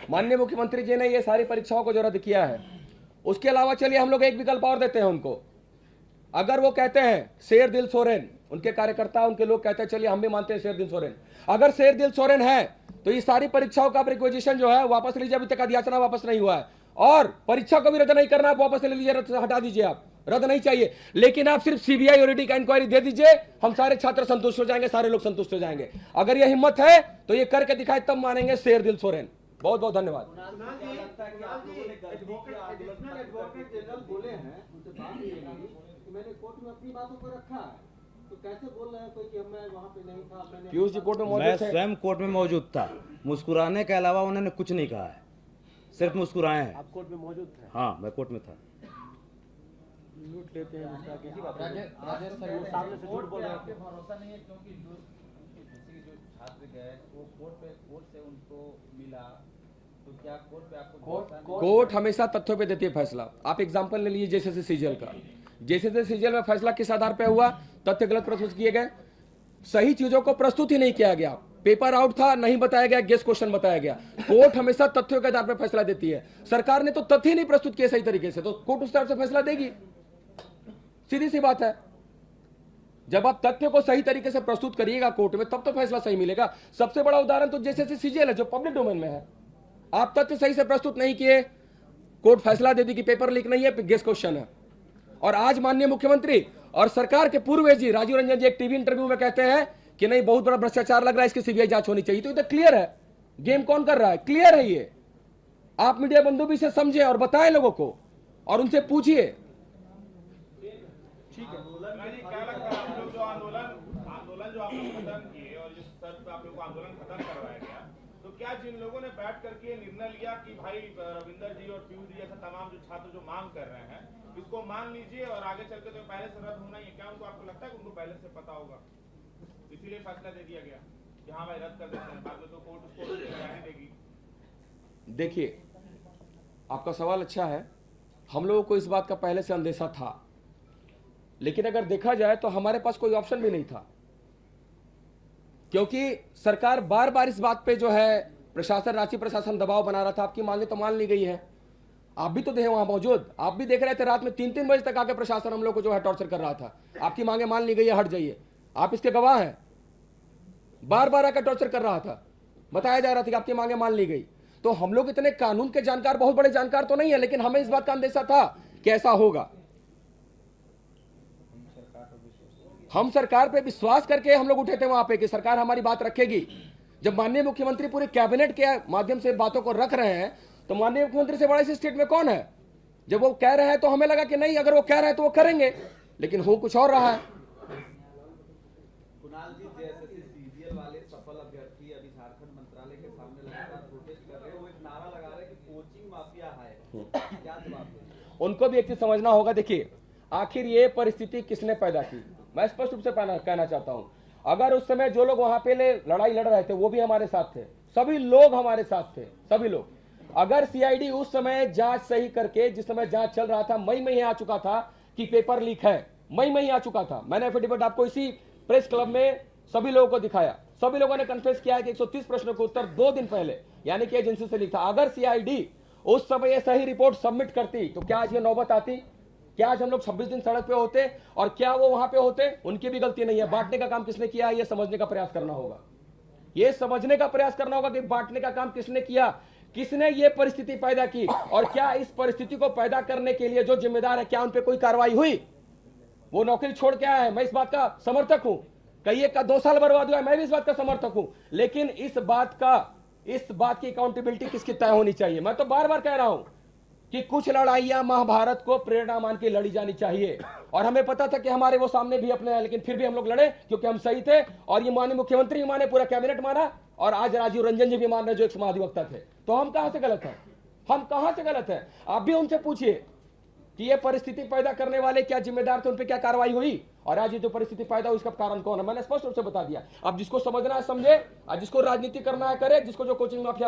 माननीय मुख्यमंत्री जी ने ये सारी परीक्षाओं को जो रद्द किया है, उसके अलावा चलिए हम लोग एक विकल्प और देते हैं उनको। अगर वो कहते हैं शेरदिल सोरेन, उनके कार्यकर्ता उनके लोग कहते हैं चलिए हम भी मानते हैं शेरदिल सोरेन, अगर शेरदिल सोरेन है तो ये सारी परीक्षाओं का रिक्वेजिशन जो है वापस लीजिए, अभी तक याचना वापस नहीं हुआ है, और परीक्षा को भी रद्द नहीं करना, आप वापस ले लीजिए, हटा दीजिए, आप रद्द नहीं चाहिए, लेकिन आप सिर्फ सीबीआई और ईडी का इंक्वायरी दे दीजिए, हम सारे छात्र संतुष्ट हो जाएंगे, सारे लोग संतुष्ट हो जाएंगे। अगर ये हिम्मत है तो ये करके दिखाए, तब मानेंगे शेरदिल सोरेन। बहुत बहुत धन्यवाद। पीयूष जी कोर्ट में मौजूद मैं थे? स्वयं कोर्ट में मौजूद था। मुस्कुराने के अलावा उन्होंने कुछ नहीं कहा है, सिर्फ मुस्कुराए हैं। आप कोर्ट में मौजूद थे? हाँ, मैं कोर्ट में था। झूठ लेते हैं किसी बात राजेश सर सामने से झूठ बोल रहे हैं। भरोसा नहीं है क्योंकि जो छात्र गए वो कोर्ट से उनको मिला, तो क्या कोर्ट पे आपको कोर्ट हमेशा तथ्यों पे देती है फैसला। आप एग्जांपल ले लीजिए जेसीसी सीजीएल का, जेसीसी सीजीएल में फैसला किस आधार पे हुआ? तथ्य गलत प्रस्तुत किए गए, सही चीजों को प्रस्तुत ही नहीं किया गया, पेपर आउट था, नहीं बताया गया, गेस क्वेश्चन बताया गया। कोर्ट हमेशा तथ्यों के आधार पर फैसला देती है। सरकार ने तो तथ्य नहीं प्रस्तुत किए सही तरीके से, तो कोर्ट उस तरफ से फैसला देगी, सीधी सी बात है। जब आप तथ्य को सही तरीके से प्रस्तुत करिएगा कोर्ट में, तब तो फैसला सही मिलेगा। सबसे बड़ा उदाहरण तो जेसीसी सीजीएल है जो पब्लिक डोमेन में है। आप तथ्य सही से प्रस्तुत नहीं किए, कोर्ट फैसला दे दी कि पेपर लीक नहीं है, गेस क्वेश्चन है। और आज माननीय मुख्यमंत्री और सरकार के पूर्व जी राजीव रंजन जी एक टीवी इंटरव्यू में कहते हैं कि नहीं बहुत बड़ा भ्रष्टाचार लग रहा है, इसकी सीबीआई जांच होनी चाहिए। तो ये तो क्लियर है, गेम कौन कर रहा है, क्लियर है ये। आप मीडिया बंधु भी इसे समझे और बताएं लोगों को, और उनसे पूछिए। ठीक है, क्या लगता है आप लोग जो आंदोलन जो आप लोग खत्म किए और जिस स्तर पे आप लोग को आंदोलन खत्म करवाया गया, तो क्या जिन लोगों ने बैठ करके निर्णय लिया कि भाई रविंदर जी और पीयूष जी ऐसा तमाम जो छात्र जो मांग कर रहे हैं इसको मान लीजिए और आगे चल के तो पहले से रद्द होना ही है, क्या उनको आपको लगता है कि उनको पहले से पता होगा इसीलिए फैसला दे दिया गया कि हाँ भाई रद्द कर देते हैं, बाद में तो कोर्ट उसको जाने देगी? देखिए, आपका सवाल अच्छा है। हम लोगों को इस बात का पहले से अंदेशा था, लेकिन अगर देखा जाए तो हमारे पास कोई ऑप्शन भी नहीं था, क्योंकि सरकार बार बार इस बात पे जो है प्रशासन, रांची प्रशासन दबाव बना रहा था। आपकी मांगे तो मान ली गई है, आप भी तो थे वहां मौजूद, आप भी देख रहे थे रात में 3-3 बजे तक आके प्रशासन हम लोग को जो है टॉर्चर कर रहा था। आपकी मांगे मान ली गई है, हट जाइए, आप इसके गवाह हैं। बार बार आकर टॉर्चर कर रहा था, बताया जा रहा था कि आपकी मांगे मान ली गई। तो हम लोग इतने कानून के जानकार, बहुत बड़े जानकार तो नहीं है, लेकिन हमें इस बात का अंदेशा था कि ऐसा होगा। हम सरकार पे विश्वास करके हम लोग उठे थे वहां पे कि सरकार हमारी बात रखेगी। जब माननीय मुख्यमंत्री पूरे कैबिनेट के माध्यम से बातों को रख रहे हैं, तो माननीय मुख्यमंत्री से बड़ा इस स्टेट में कौन है? जब वो कह रहे हैं तो हमें लगा कि नहीं, अगर वो कह रहे हैं तो वो करेंगे, लेकिन हो कुछ और रहा है। कुणाल जी, जेएसएससी सीजीएल वाले सफल अभ्यर्थी अभी झारखंड मंत्रालय के सामने लगातार प्रोटेस्ट कर रहे हैं, वो एक नारा लगा रहे हैं कि कोचिंग माफिया है, क्या जवाब देंगे? उनको भी एक चीज समझना होगा। देखिए, आखिर ये परिस्थिति किसने पैदा की, मैं स्पष्ट रूप से कहना चाहता हूं। अगर उस समय जो लोग वहां पे लड़ाई लड़ रहे थे वो भी हमारे साथ थे, सभी लोग हमारे साथ थे, सभी लोग। अगर सीआईडी उस समय जांच सही करके, जिस समय जांच चल रहा था, मई में ही आ चुका था कि पेपर लीक है, मई में ही आ चुका था। मैंने एफिडेविट आपको इसी प्रेस क्लब में सभी लोगों को दिखाया, सभी लोगों ने कन्फेस किया है कि 130 प्रश्नों के उत्तर 2 दिन पहले यानी कि एजेंसी से लीक था। अगर सीआईडी उस समय ये सही रिपोर्ट सबमिट करती तो क्या आज ये नौबत आती? क्या आज हम लोग 26 दिन सड़क पे होते? और क्या वो वहां पे होते? उनकी भी गलती नहीं है। बांटने का काम किसने किया, ये समझने का प्रयास करना होगा। ये समझने का प्रयास करना होगा कि बांटने का काम किसने किया, किसने ये परिस्थिति पैदा की, और क्या इस परिस्थिति को पैदा करने के लिए जो जिम्मेदार है, क्या उन पे कोई कार्रवाई हुई? वो नौकरी छोड़ के आया है, मैं इस बात का समर्थक हूं। कहिए का 2 साल बर्बाद हुआ है, मैं भी इस बात का समर्थक हूं, लेकिन इस बात की अकाउंटेबिलिटी किसकी तय होनी चाहिए। मैं तो बार बार कह रहा हूं कि कुछ लड़ाइयां महाभारत को प्रेरणा मान के लड़ी जानी चाहिए, और हमें पता था कि हमारे वो सामने भी अपने हैं, लेकिन फिर भी हम लोग लड़े क्योंकि हम सही थे। और ये माननीय मुख्यमंत्री माने, पूरा कैबिनेट माना, और आज राजीव रंजन जी भी मान रहे जो एक महाधिवक्ता थे। तो हम कहां से गलत हैं? हम कहां से गलत हैं? आप भी उनसे पूछिए कि ये परिस्थिति पैदा करने वाले क्या जिम्मेदार थे, उन पे क्या कार्रवाई हुई, और आज ये जो परिस्थिति पैदा हुई इसका कारण कौन है? मैंने स्पष्ट रूप से बता दिया। अब जिसको समझना है समझे, और जिसको राजनीति करना है करे, जिसको जो कोचिंग माफिया